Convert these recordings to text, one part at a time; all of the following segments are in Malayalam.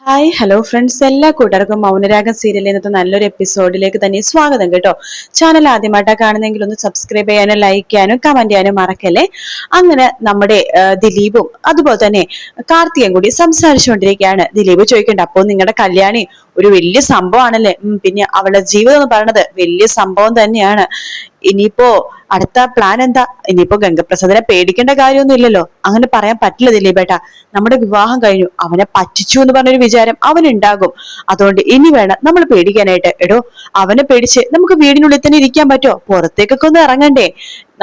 ഹായ് ഹലോ ഫ്രണ്ട്സ്, എല്ലാ കൂട്ടർക്കും മൗനരാഗം സീരിയലിൽ ഇന്നത്തെ നല്ലൊരു എപ്പിസോഡിലേക്ക് തന്നെ സ്വാഗതം കേട്ടോ. ചാനൽ ആദ്യമായിട്ടാണ് കാണുന്നെങ്കിൽ ഒന്ന് സബ്സ്ക്രൈബ് ചെയ്യാനും ലൈക്ക് ചെയ്യാനും കമന്റ് ചെയ്യാനും മറക്കല്ലേ. അങ്ങനെ നമ്മുടെ ദിലീപും അതുപോലെ തന്നെ കാർത്തികയും കൂടി സംസാരിച്ചുകൊണ്ടിരിക്കുകയാണ്. ദിലീപ് ചോദിക്കണ്ട, അപ്പോ നിങ്ങളുടെ കല്യാണി ഒരു വലിയ സംഭവമാണല്ലേ? പിന്നെ അവളുടെ ജീവിതം എന്ന് പറയുന്നത് വലിയ സംഭവം തന്നെയാണ്. ഇനിയിപ്പോ അടുത്ത പ്ലാൻ എന്താ? ഇനിയിപ്പോ ഗംഗപ്രസാദിനെ പേടിക്കേണ്ട കാര്യമൊന്നും ഇല്ലല്ലോ. അങ്ങനെ പറയാൻ പറ്റില്ല ദിലീപേട്ടാ. നമ്മുടെ വിവാഹം കഴിഞ്ഞു, അവനെ പറ്റിച്ചു എന്ന് പറഞ്ഞൊരു വിചാരം അവനുണ്ടാകും. അതുകൊണ്ട് ഇനി വേണം നമ്മൾ പേടിക്കാനായിട്ട്. എടോ, അവനെ പേടിച്ച് നമുക്ക് വീടിനുള്ളിൽ തന്നെ ഇരിക്കാൻ പറ്റോ? പുറത്തേക്കൊക്കെ ഒന്ന് ഇറങ്ങണ്ടേ?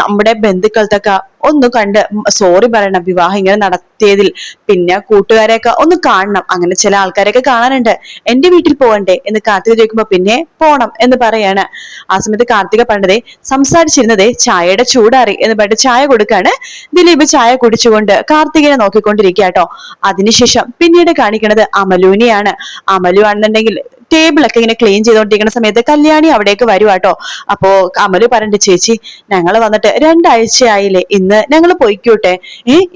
നമ്മുടെ ബന്ധുക്കൾക്കൊക്കെ ഒന്ന് കണ്ട് സോറി പറയണം വിവാഹം ഇങ്ങനെ നടത്തിയതിൽ. പിന്നെ കൂട്ടുകാരെയൊക്കെ ഒന്ന് കാണണം. അങ്ങനെ ചില ആൾക്കാരെയൊക്കെ കാണാനുണ്ട്. എന്റെ വീട്ടിൽ പോകണ്ടേ എന്ന് കാർത്തിക ചോദിക്കുമ്പോ പിന്നെ പോണം എന്ന് പറയാണ്. ആ സമയത്ത് കാർത്തിക പണ്ടതേ സംസാരിച്ചിരുന്നതേ ചായയുടെ ചൂടാറി എന്ന് പറഞ്ഞിട്ട് ചായ കൊടുക്കാണ്. ദിലീപ് ചായ കുടിച്ചുകൊണ്ട് കാർത്തികനെ നോക്കിക്കൊണ്ടിരിക്കുക. അതിനുശേഷം പിന്നീട് കാണിക്കുന്നത് അമലുവിനെയാണ്. അമലു ആണെന്നുണ്ടെങ്കിൽ ടേബിളൊക്കെ ഇങ്ങനെ ക്ലീൻ ചെയ്തോണ്ടിരിക്കുന്ന സമയത്ത് കല്യാണി അവിടേക്ക് വരുവാട്ടോ. അപ്പോ അമലു പറഞ്ഞിട്ട്, ചേച്ചി ഞങ്ങൾ വന്നിട്ട് 2 ആഴ്ചയായില്ലേ, ഇന്ന് ഞങ്ങൾ പൊയ്ക്കോട്ടെ.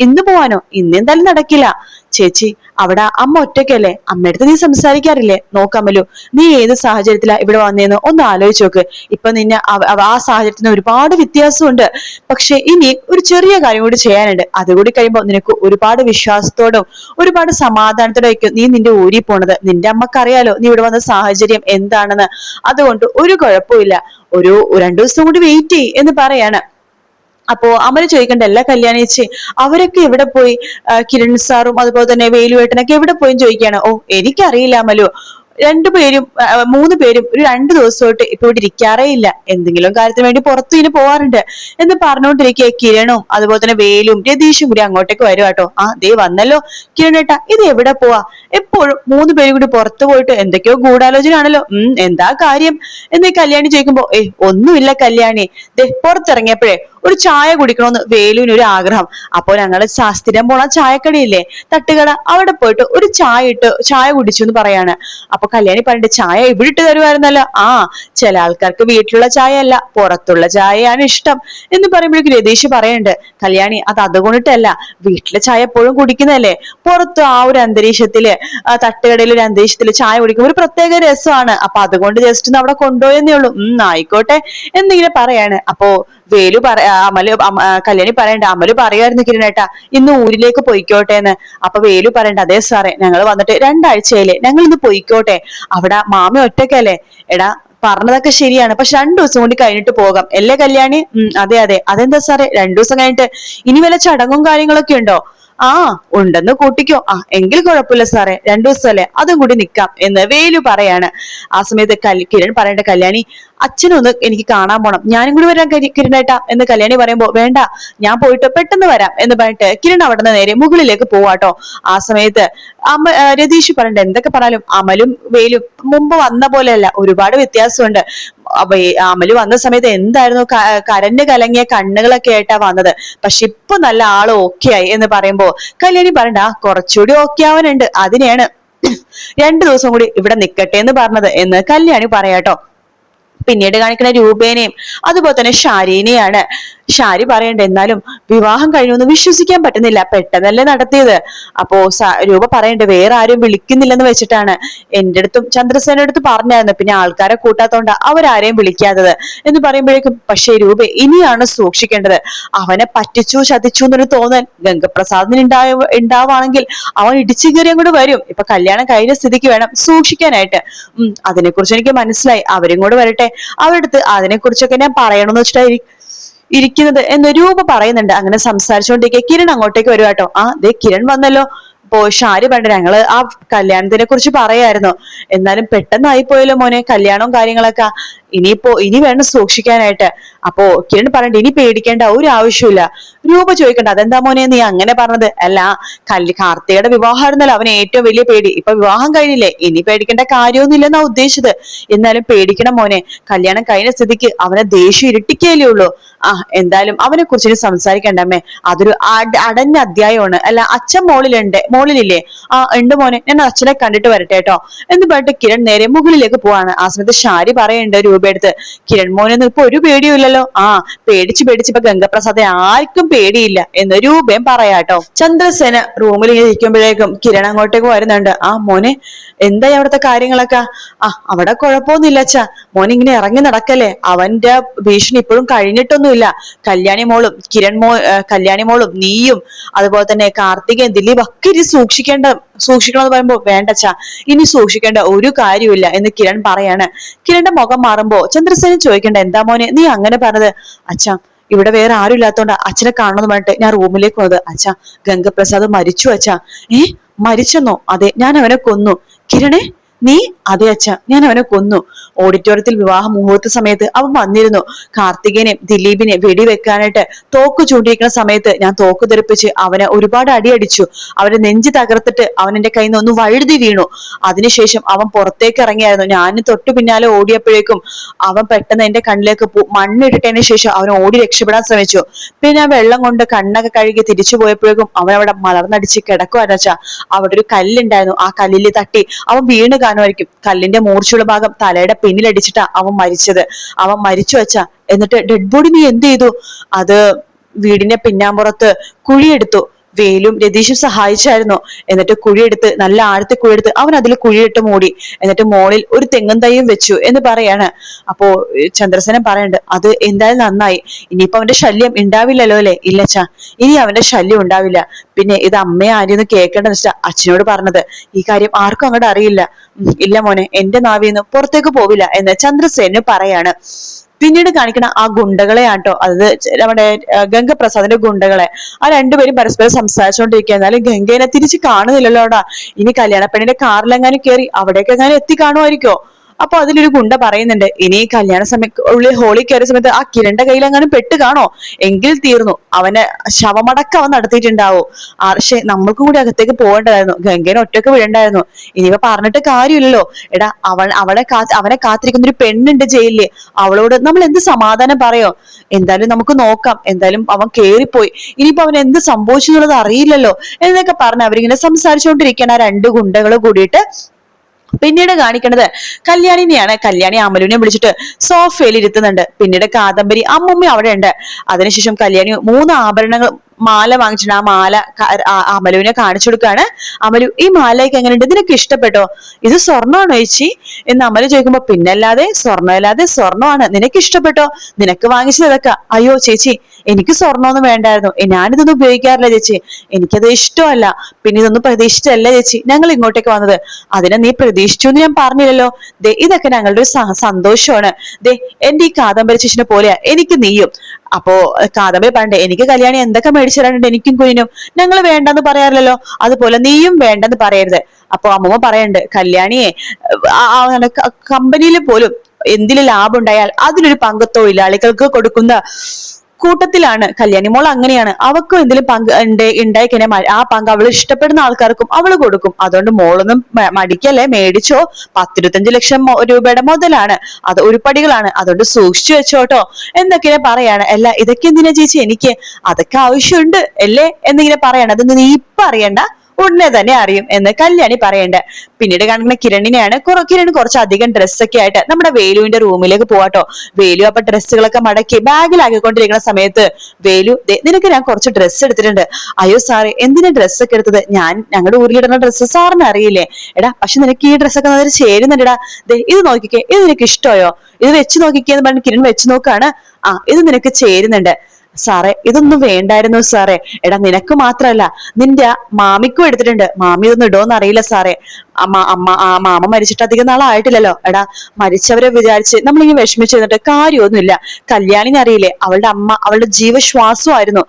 ഇന്ന് പോവാനോ? ഇന്ന് എന്തായാലും നടക്കില്ല ചേച്ചി. അവിടെ അമ്മ ഒറ്റയ്ക്കല്ലേ, അമ്മയടുത്ത് നീ സംസാരിക്കാറില്ലേ? നോക്കമലു, നീ ഏത് സാഹചര്യത്തിലാ ഇവിടെ വന്നേന്ന് ഒന്ന് ആലോചിച്ച് നോക്ക്. ഇപ്പൊ നിന്നെ ആ സാഹചര്യത്തിന് ഒരുപാട് വ്യത്യാസമുണ്ട്. പക്ഷെ ഇനി ഒരു ചെറിയ കാര്യം കൂടി ചെയ്യാനുണ്ട്. അതുകൂടി കഴിയുമ്പോൾ നിനക്ക് ഒരുപാട് വിശ്വാസത്തോടും ഒരുപാട് സമാധാനത്തോടെ ആയിരിക്കും നീ നിന്റെ ഊരി പോണത്. നിന്റെ അമ്മക്കറിയാലോ നീ ഇവിടെ വന്ന സാഹചര്യം എന്താണെന്ന്. അതുകൊണ്ട് ഒരു കുഴപ്പമില്ല, ഒരു 2 ദിവസം കൂടി വെയിറ്റ് ചെയ്യ് എന്ന് പറയാണ്. അപ്പോ അമല് ചോദിക്കണ്ട, എല്ലാ കല്യാണിച്ച് അവരൊക്കെ എവിടെ പോയി? കിരൺ സാറും അതുപോലെ തന്നെ വേലുവേട്ടനൊക്കെ എവിടെ പോയി ചോദിക്കുകയാണ്. ഓ, എനിക്കറിയില്ല അമലു. 2 പേരും 3 പേരും ഒരു 2 ദിവസമായിട്ട് ഇപ്പൊ ഇവിടെ ഇരിക്കാറേ ഇല്ല. എന്തെങ്കിലും കാര്യത്തിന് വേണ്ടി പുറത്തു ഇനി പോവാറുണ്ട് എന്ന് പറഞ്ഞുകൊണ്ടിരിക്കുക. കിരണും അതുപോലെ തന്നെ വേലും രതീഷും കൂടി അങ്ങോട്ടേക്ക് വരും കേട്ടോ. ദേ വന്നല്ലോ കിരണേട്ടാ, ഇത് എവിടെ പോവാ? എപ്പോഴും 3 പേരും കൂടി പുറത്തു പോയിട്ട് എന്തൊക്കെയോ ഗൂഢാലോചന ആണല്ലോ. എന്താ കാര്യം എന്ന് കല്യാണി ചോദിക്കുമ്പോ, ഒന്നുമില്ല കല്യാണി, ദേ പുറത്തിറങ്ങിയപ്പോഴേ ഒരു ചായ കുടിക്കണമെന്ന് വേലുവിന് ഒരു ആഗ്രഹം. അപ്പൊ ഞങ്ങള് സ്ഥിരം പോണ ചായക്കടയില്ലേ, തട്ടുകട, അവിടെ പോയിട്ട് ഒരു ചായ കുടിച്ചു എന്ന് പറയാണ്. അപ്പൊ കല്യാണി പറഞ്ഞിട്ട്, ചായ ഇവിടെ ഇട്ട് തരുമായിരുന്നല്ലോ. ചില ആൾക്കാർക്ക് വീട്ടിലുള്ള ചായ അല്ല പുറത്തുള്ള ചായയാണ് ഇഷ്ടം എന്ന് പറയുമ്പോഴേക്കും രതീഷ് പറയുന്നുണ്ട്, കല്യാണി അത് അതുകൊണ്ടിട്ടല്ല, വീട്ടിലെ ചായ എപ്പോഴും കുടിക്കുന്നതല്ലേ, പുറത്ത് ആ ഒരു അന്തരീക്ഷത്തില് തട്ടുകടയിൽ ഒരു അന്തരീക്ഷത്തില് ചായ കുടിക്കുമ്പോൾ ഒരു പ്രത്യേക രസമാണ്. അപ്പൊ അതുകൊണ്ട് ജസ്റ്റ് ഒന്ന് അവിടെ കൊണ്ടുപോയെന്നേ ഉള്ളൂ. ആയിക്കോട്ടെ എന്നിങ്ങനെ പറയാണ്. അപ്പോ വേലു കല്യാണി പറയണ്ട, അമലു പറയായിരുന്നു കിരണേട്ടാ ഇന്ന് ഊരിലേക്ക് പൊയ്ക്കോട്ടെ എന്ന്. അപ്പൊ വേലു പറയണ്ട, അതെ സാറേ ഞങ്ങൾ വന്നിട്ട് 2 ആഴ്ചയില്ലേ, ഞങ്ങൾ ഇന്ന് പൊയ്ക്കോട്ടെ. അവിടെ മാമി ഒറ്റയ്ക്കല്ലേ. എടാ പറഞ്ഞതൊക്കെ ശരിയാണ്, പക്ഷെ 2 ദിവസം കൂടി കഴിഞ്ഞിട്ട് പോകാം അല്ലേ കല്യാണി? അതെ അതെ. അതെന്താ സാറേ 2 ദിവസം കഴിഞ്ഞിട്ട് ഇനി വല്ല ചടങ്ങും കാര്യങ്ങളൊക്കെ ഉണ്ടോ? ഉണ്ടെന്ന് കൂട്ടിക്കോ. എങ്കിൽ കുഴപ്പമില്ല സാറേ, 2 ദിവസമല്ലേ, അതും കൂടി നിക്കാം എന്ന് വേലു പറയാണ്. ആ സമയത്ത് കിരൺ പറയേണ്ട, കല്യാണി അച്ഛനൊന്ന് എനിക്ക് കാണാൻ പോണം, ഞാനും കൂടി വരാൻ കിരണേട്ടാ എന്ന് കല്യാണി പറയുമ്പോ, വേണ്ട ഞാൻ പോയിട്ട് പെട്ടെന്ന് വരാം എന്ന് പറഞ്ഞിട്ട് കിരൺ അവിടെ നിന്ന് നേരെ മുകളിലേക്ക് പോവാട്ടോ. ആ സമയത്ത് രതീഷ് പറയണ്ട, എന്തൊക്കെ പറഞ്ഞാലും അമലും വേലും മുമ്പ് വന്ന പോലെയല്ല, ഒരുപാട് വ്യത്യാസമുണ്ട്. അമല് വന്ന സമയത്ത് എന്തായിരുന്നു കരഞ്ഞു കലങ്ങിയ കണ്ണുകളൊക്കെ ആയിട്ടാ വന്നത്. പക്ഷെ ഇപ്പൊ നല്ല ആള് ഓക്കെ ആയി എന്ന് പറയുമ്പോ കല്യാണി പറയണ്ട, കുറച്ചുകൂടി ഓക്കെ ആവാനുണ്ട്, അതിനെയാണ് 2 ദിവസം കൂടി ഇവിടെ നിക്കട്ടെ എന്ന് പറഞ്ഞത് എന്ന് കല്യാണി പറയാട്ടോ. പിന്നീട് കാണിക്കുന്ന രൂപേനെയും അതുപോലെ തന്നെ ഷാരീനെയാണ്. ഷാരി പറയണ്ട, എന്നാലും വിവാഹം കഴിഞ്ഞൊന്നും വിശ്വസിക്കാൻ പറ്റുന്നില്ല, പെട്ടെന്നല്ലേ നടത്തിയത്. അപ്പോ രൂപ പറയണ്ട, വേറെ ആരും വിളിക്കുന്നില്ലെന്ന് വെച്ചിട്ടാണ് എന്റെ അടുത്തും ചന്ദ്രസേനയുടെ അടുത്ത് പറഞ്ഞായിരുന്നു, പിന്നെ ആൾക്കാരെ കൂട്ടാത്തോണ്ടാ അവരാരെയും വിളിക്കാത്തത് എന്ന് പറയുമ്പോഴേക്കും, പക്ഷേ രൂപ ഇനിയാണ് സൂക്ഷിക്കേണ്ടത്. അവനെ പറ്റിച്ചു ചതിച്ചു എന്നൊരു തോന്നൽ ഗംഗപ്രസാദിന് ഉണ്ടാവുകയാണെങ്കിൽ അവൻ ഇടിച്ചു കയറി അങ്ങോട്ട് വരും. ഇപ്പൊ കല്യാണം കഴിഞ്ഞ സ്ഥിതിക്ക് വേണം സൂക്ഷിക്കാനായിട്ട്. അതിനെക്കുറിച്ച് എനിക്ക് മനസ്സിലായി, അവരും കൂടെ വരട്ടെ, അവരുടെ അടുത്ത് അതിനെക്കുറിച്ചൊക്കെ ഞാൻ പറയണമെന്ന് വെച്ചിട്ടായിരിക്കും ഇരിക്കുന്നത് എന്ന് രൂപ പറയുന്നുണ്ട്. അങ്ങനെ സംസാരിച്ചുകൊണ്ടിരിക്കെ കിരൺ അങ്ങോട്ടേക്ക് വരും കേട്ടോ. ദേ കിരൺ വന്നല്ലോ. അപ്പോ ഷാരി പണ്ട് ഞങ്ങള് ആ കല്യാണത്തിനെ കുറിച്ച് പറയായിരുന്നു, എന്നാലും പെട്ടെന്നായി പോയല്ലോ മോനെ കല്യാണവും കാര്യങ്ങളൊക്കെ. ഇനി വേണം സൂക്ഷിക്കാനായിട്ട്. അപ്പോ കിരൺ പറയണ്ട, ഇനി പേടിക്കേണ്ട ഒരു ആവശ്യമില്ല. രൂപ ചോദിക്കണ്ട, അതെന്താ മോനെ നീ അങ്ങനെ പറഞ്ഞത്? അല്ല, കാർത്തികയുടെ വിവാഹമായിരുന്നല്ലോ അവന് ഏറ്റവും വലിയ പേടി. ഇപ്പൊ വിവാഹം കഴിഞ്ഞില്ലേ, ഇനി പേടിക്കേണ്ട കാര്യമൊന്നുമില്ലെന്നാ ഉദ്ദേശിച്ചത്. എന്നാലും പേടിക്കണം മോനെ, കല്യാണം കഴിഞ്ഞ സ്ഥിതിക്ക് അവനെ ദേഷ്യം ഇരട്ടിക്കല്ലേ ഉള്ളൂ. എന്തായാലും അവനെ കുറിച്ച് ഇനി സംസാരിക്കണ്ടമ്മേ, അതൊരു അടഞ്ഞ അധ്യായമാണ്. അല്ല, അച്ഛൻ മോളിലില്ലേ? ഉണ്ട് മോനെ, ഞാൻ അച്ഛനെ കണ്ടിട്ട് വരട്ടെ കേട്ടോ എന്ന് പറഞ്ഞിട്ട് കിരൺ നേരെ മുകളിലേക്ക് പോവാണ്. ആ സമയത്ത് ഷാരി പറയുന്നുണ്ട് രൂപ എടുത്ത്. കിരൺ മോനൊന്നും ഇപ്പൊ ഒരു പേടിയും ഇല്ലല്ലോ. ആ പേടിച്ച് ഇപ്പൊ ഗംഗപ്രസാദെ ആർക്കും പേടിയില്ല എന്ന് രൂപയും പറയാട്ടോ. ചന്ദ്രസേന റൂമിൽ ഇങ്ങനെ ഇരിക്കുമ്പോഴേക്കും കിരൺ അങ്ങോട്ടേക്ക് വരുന്നുണ്ട്. ആ മോനെ എന്തായി അവിടുത്തെ കാര്യങ്ങളൊക്കെ? അവിടെ കുഴപ്പമൊന്നുമില്ല അച്ഛാ, മോൻ ഇങ്ങനെ ഇറങ്ങി നടക്കല്ലേ, അവന്റെ ഭീഷണി ഇപ്പോഴും കഴിഞ്ഞിട്ടൊന്നുമില്ല. കല്യാണി മോളും നീയും അതുപോലെ തന്നെ കാർത്തികയും ദിലീപ് ഒക്കെ ഇനി സൂക്ഷിക്കണമെന്ന് പറയുമ്പോ വേണ്ടച്ചാ, ഇനി സൂക്ഷിക്കേണ്ട ഒരു കാര്യമില്ല എന്ന് കിരൺ പറയാണ്. കിരണിന്റെ മുഖം മാറുമ്പോ ചന്ദ്രസേന ചോദിക്കണ്ട, എന്താ മോനെ നീ അങ്ങനെ പറഞ്ഞത്? അച്ഛാ ഇവിടെ വേറെ ആരും ഇല്ലാത്തോണ്ടാ അച്ഛനെ കാണണമെന്ന് പറഞ്ഞിട്ട് ഞാൻ റൂമിലേക്ക് വന്നത്. അച്ഛാ ഗംഗപ്രസാദ് മരിച്ചു അച്ഛാ. മരിച്ചെന്നോ? അതെ, ഞാൻ അവനെ കൊന്നു. കിരണേ നീ? അതെ അച്ഛ, ഞാൻ അവനെ കൊന്നു. ഓഡിറ്റോറിയത്തിൽ വിവാഹ മുഹൂർത്ത സമയത്ത് അവൻ വന്നിരുന്നു. കാർത്തികേനെ ദിലീപിനെ വെടിവെക്കാനായിട്ട് തോക്ക് ചൂണ്ടിയിരിക്കുന്ന സമയത്ത് ഞാൻ തോക്ക് തെറിപ്പിച്ച് അവനെ ഒരുപാട് അടിയടിച്ചു. അവന്റെ നെഞ്ച് തകർത്തിട്ട് അവൻ എന്റെ കയ്യിൽ നിന്ന് ഒന്ന് വഴുതി വീണു. അതിനുശേഷം അവൻ പുറത്തേക്ക് ഇറങ്ങിയായിരുന്നു. ഞാൻ തൊട്ടു പിന്നാലെ ഓടിയപ്പോഴേക്കും അവൻ പെട്ടെന്ന് എന്റെ കണ്ണിലേക്ക് മണ്ണിട്ടതിന് ശേഷം അവൻ ഓടി രക്ഷപ്പെടാൻ ശ്രമിച്ചു. പിന്നെ ഞാൻ വെള്ളം കൊണ്ട് കണ്ണൊക്കെ കഴുകി തിരിച്ചു പോയപ്പോഴേക്കും അവൻ അവിടെ മലർന്നടിച്ച് കിടക്കുവായിരുന്നു അച്ഛാ. അവിടെ ഒരു കല്ലുണ്ടായിരുന്നു, ആ കല്ലിൽ തട്ടി അവൻ വീണ് കാണുമായിരിക്കും. കല്ലിന്റെ മൂർച്ചയുള്ള ഭാഗം തലയുടെ പിന്നിലടിച്ചിട്ടാ അവൻ മരിച്ചു വെച്ചാ. എന്നിട്ട് ഡെഡ് ബോഡി നീ എന്ത് ചെയ്തു? അത് വീടിന്റെ പിന്നാമ്പുറത്ത് കുഴിയെടുത്തു. വേലും രതീഷും സഹായിച്ചായിരുന്നു. എന്നിട്ട് കുഴിയെടുത്ത്, നല്ല ആഴത്തെ കുഴിയെടുത്ത് അവൻ അതിൽ കുഴിയിട്ട് മൂടി. എന്നിട്ട് മോളിൽ ഒരു തെങ്ങും തൈയും വെച്ചു എന്ന് പറയാണ്. അപ്പോ ചന്ദ്രസേനൻ പറയുന്നുണ്ട്, അത് എന്തായാലും നന്നായി. ഇനിയിപ്പോ അവന്റെ ശല്യം ഉണ്ടാവില്ലല്ലോ അല്ലെ? ഇല്ലച്ചാ, ഇനി അവന്റെ ശല്യം ഉണ്ടാവില്ല. പിന്നെ ഇത് അമ്മയെ ആരെയൊന്നും കേൾക്കേണ്ടെന്ന് വെച്ചാ അച്ഛനോട് പറഞ്ഞത്. ഈ കാര്യം ആർക്കും അങ്ങോട്ട് അറിയില്ല. ഇല്ല മോനെ, എന്റെ നാവിന്ന് പുറത്തേക്ക് പോവില്ല എന്ന് ചന്ദ്രസേനന് പറയാണ്. പിന്നീട് കാണിക്കണ ആ ഗുണ്ടകളെയാട്ടോ, അത് നമ്മുടെ ഗംഗപ്രസാദിന്റെ ഗുണ്ടകളെ. ആ രണ്ടുപേരും പരസ്പരം സംസാരിച്ചുകൊണ്ടിരിക്കുക. എന്നാലും ഗംഗേനെ തിരിച്ച് കാണുന്നില്ലല്ലോടാ. ഇനി കല്യാണ പെണ്ണിന്റെ കാറിലെങ്ങാനും കയറി അവിടേക്ക് എങ്ങാനും എത്തി കാണുമായിരിക്കോ? അപ്പൊ അതിലൊരു ഗുണ്ട പറയുന്നുണ്ട്, ഇനി കല്യാണ ഉള്ളിൽ ഹോളി കയറിയ സമയത്ത് ആ കിരണിന്റെ കയ്യിലെങ്ങാനും പെട്ട് കാണോ? എങ്കിൽ തീർന്നു, അവന് ശവമടക്കം അവൻ നടത്തിയിട്ടുണ്ടാവും. പക്ഷെ നമ്മൾക്കും കൂടി അകത്തേക്ക് പോകേണ്ടതായിരുന്നു, ഗംഗേനെ ഒറ്റക്ക് വിടണ്ടായിരുന്നു. ഇനിയിപ്പോ പറഞ്ഞിട്ട് കാര്യമില്ലല്ലോ. എടാ അവനെ കാത്തിരിക്കുന്ന ഒരു പെണ്ണുണ്ട് ജയിലില്, അവളോട് നമ്മൾ എന്ത് സമാധാനം പറയോ? എന്തായാലും നമുക്ക് നോക്കാം. എന്തായാലും അവൻ കേറിപ്പോയി, ഇനിയിപ്പോ അവൻ എന്ത് സംഭവിച്ചു എന്നുള്ളത് അറിയില്ലല്ലോ എന്നൊക്കെ പറഞ്ഞ് അവരിങ്ങനെ സംസാരിച്ചുകൊണ്ടിരിക്കണം ആ രണ്ട് ഗുണ്ടകൾ കൂടിയിട്ട്. പിന്നീട് കാണിക്കുന്നത് കല്യാണിനെയാണ്. കല്യാണി അമലുവിനെ വിളിച്ചിട്ട് സോഫയിൽ ഇരുത്തുന്നുണ്ട്. പിന്നീട് കാദംബരി അമ്മുമ്മ അവിടെ ഉണ്ട്. അതിനുശേഷം കല്യാണി 3 ആഭരണങ്ങൾ മാല വാങ്ങിച്ചിട്ട് ആ മാല അമലുവിനെ കാണിച്ചു കൊടുക്കാണ്. അമലു, ഈ മാലയ്ക്ക് എങ്ങനെയുണ്ട്, നിനക്ക് ഇഷ്ടപ്പെട്ടോ? ഇത് സ്വർണ്ണമാണോ ചേച്ചി എന്ന് അമലു ചോദിക്കുമ്പോ, പിന്നല്ലാതെ സ്വർണ്ണമല്ലാതെ സ്വർണ്ണമാണ്, നിനക്ക് ഇഷ്ടപ്പെട്ടോ? നിനക്ക് വാങ്ങിച്ചത് ഇതൊക്കെ? അയ്യോ ചേച്ചി, എനിക്ക് സ്വർണ്ണമൊന്നും വേണ്ടായിരുന്നു, ഞാനിതൊന്നും ഉപയോഗിക്കാറില്ല ചേച്ചി, എനിക്കത് ഇഷ്ടമല്ല. പിന്നെ ഇതൊന്നും പ്രതീക്ഷിച്ചല്ല ചേച്ചി ഞങ്ങൾ ഇങ്ങോട്ടേക്ക് വന്നത്. അതിനെ നീ പ്രതീക്ഷിച്ചു എന്ന് ഞാൻ പറഞ്ഞില്ലല്ലോ. ദേ ഇതൊക്കെ ഞങ്ങളുടെ ഒരു സന്തോഷമാണ്. ദേ എന്റെ ഈ കാദംബരി ചേച്ചിനെ പോലെയാ എനിക്ക് നീയും. അപ്പോ കാദംബരി പറഞ്ഞേ, എനിക്ക് കല്യാണി എന്തൊക്കെ മേടിച്ചു തരാനുണ്ട് എനിക്കും കുഞ്ഞിനും, ഞങ്ങൾ വേണ്ടെന്ന് പറയാറില്ലല്ലോ, അതുപോലെ നീയും വേണ്ടെന്ന് പറയരുത്. അപ്പൊ അമ്മൂമ്മ പറയുന്നുണ്ട്, കല്യാണിയെ കമ്പനിയിൽ പോലും എന്തിലും ലാഭം ഉണ്ടായാൽ അതിലൊരു പങ്ക് തൊഴിലാളികൾക്ക് കൊടുക്കുന്ന കൂട്ടത്തിലാണ് കല്യാണി മോൾ. അങ്ങനെയാണ്, അവക്കും എന്തെങ്കിലും പങ്ക് ഉണ്ടായി കഴിഞ്ഞാൽ ആ പങ്ക് അവൾ ഇഷ്ടപ്പെടുന്ന ആൾക്കാർക്കും അവള് കൊടുക്കും. അതുകൊണ്ട് മോളൊന്നും മടിക്കല്ലേ, മേടിച്ചോ. 10-25 ലക്ഷം രൂപയുടെ മുതലാണ്, അത് ഉരുപ്പടികളാണ്, അതുകൊണ്ട് സൂക്ഷിച്ചു വെച്ചോട്ടോ എന്തൊക്കെയാ പറയാണ്. അല്ല ഇതൊക്കെ എന്തിനാ ചേച്ചി, എനിക്ക് അതൊക്കെ ആവശ്യമുണ്ട് അല്ലേ എന്നിങ്ങനെ പറയാണ്. അതൊന്നും നീ ഇപ്പൊ അറിയണ്ട, ഉടനെ തന്നെ അറിയും എന്ന് കല്യാണി പറയണ്ട. പിന്നീട് കാണുന്ന കിരണിനെയാണ്. കിരൺ കുറച്ചധികം ഡ്രസ്സൊക്കെ ആയിട്ട് നമ്മുടെ വേലുവിന്റെ റൂമിലേക്ക് പോവാട്ടോ. വേലു അപ്പൊ ഡ്രസ്സുകളൊക്കെ മടക്കി ബാഗിലാക്കിക്കൊണ്ടിരിക്കുന്ന സമയത്ത്, വേലു നിനക്ക് ഞാൻ കുറച്ച് ഡ്രസ്സ് എടുത്തിട്ടുണ്ട്. അയ്യോ സാറേ, എന്തിനാ ഡ്രസ്സൊക്കെ എടുത്തത്? ഞങ്ങളുടെ ഊരിലിടുന്ന ഡ്രസ്സ് സാറിന് അറിയില്ലേ? എടാ പക്ഷെ നിനക്ക് ഈ ഡ്രസ്സൊക്കെ നന്നായിട്ട് ചേരുന്നുണ്ടെടാ. ഇത് നോക്കിക്കേ, ഇത് നിനക്ക് ഇഷ്ടമായോ? ഇത് വെച്ച് നോക്കിക്കേ എന്ന് പറഞ്ഞ് കിരൺ വെച്ച് നോക്കാണ്. ഇത് നിനക്ക് ചേരുന്നുണ്ട്. സാറേ ഇതൊന്നും വേണ്ടായിരുന്നു സാറേ. എടാ നിനക്ക് മാത്രല്ല, നിന്റെ മാമിക്കും എടുത്തിട്ടുണ്ട്. മാമി ഇതൊന്നും ഇടോന്ന് അറിയില്ല സാറേ. മാമ മരിച്ചിട്ട് അധികം നാളായിട്ടില്ലല്ലോ. എടാ മരിച്ചവരെ വിചാരിച്ച് നമ്മളിങ്ങനെ വിഷമിച്ചു നിന്നിട്ട് കാര്യമൊന്നുമില്ല. കല്യാണിനെ അറിയില്ലേ, അവളുടെ അമ്മ അവളുടെ ജീവശ്വാസമായിരുന്നു.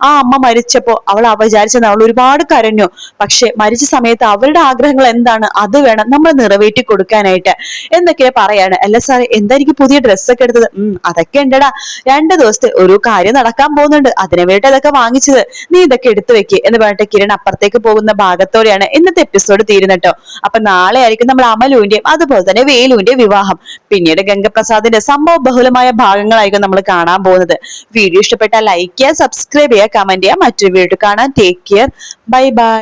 ആ അമ്മ മരിച്ചപ്പോ അവൾ വിചാരിച്ചത് അവൾ ഒരുപാട് കരഞ്ഞു. പക്ഷെ മരിച്ച സമയത്ത് അവരുടെ ആഗ്രഹങ്ങൾ എന്താണ് അത് വേണം നമ്മൾ നിറവേറ്റി കൊടുക്കാനായിട്ട് എന്തൊക്കെയാ പറയാണ്. അല്ല സാറേ എന്താ എനിക്ക് പുതിയ ഡ്രസ്സൊക്കെ എടുത്തത്? അതൊക്കെ ഉണ്ടടാ, 2 ദിവസത്തെ ഒരു കാര്യം നടക്കാൻ പോകുന്നുണ്ട്, അതിനു വേണ്ടി അതൊക്കെ വാങ്ങിച്ചത്, നീ ഇതൊക്കെ എടുത്തു വെക്ക് എന്ന് പറഞ്ഞിട്ട് കിരൺ അപ്പുറത്തേക്ക് പോകുന്ന ഭാഗത്തോടെയാണ് ഇന്നത്തെ എപ്പിസോഡ് തീരുന്നട്ടോ. അപ്പൊ നാളെ ആയിരിക്കും നമ്മൾ അമലുവിന്റെയും അതുപോലെ തന്നെ വേലുവിന്റെ വിവാഹം. പിന്നീട് ഗംഗപ്രസാദിന്റെ സംഭവ ബഹുലമായ ഭാഗങ്ങളായിരിക്കും നമ്മൾ കാണാൻ പോകുന്നത്. വീഡിയോ ഇഷ്ടപ്പെട്ടാൽ ലൈക്ക് ചെയ്യുക, സബ്സ്ക്രൈബ് ചെയ്യുക, കമന്റ് ചെയ്യുക. മറ്റൊരു വീഡിയോ കാണാൻ. Take care, bye bye.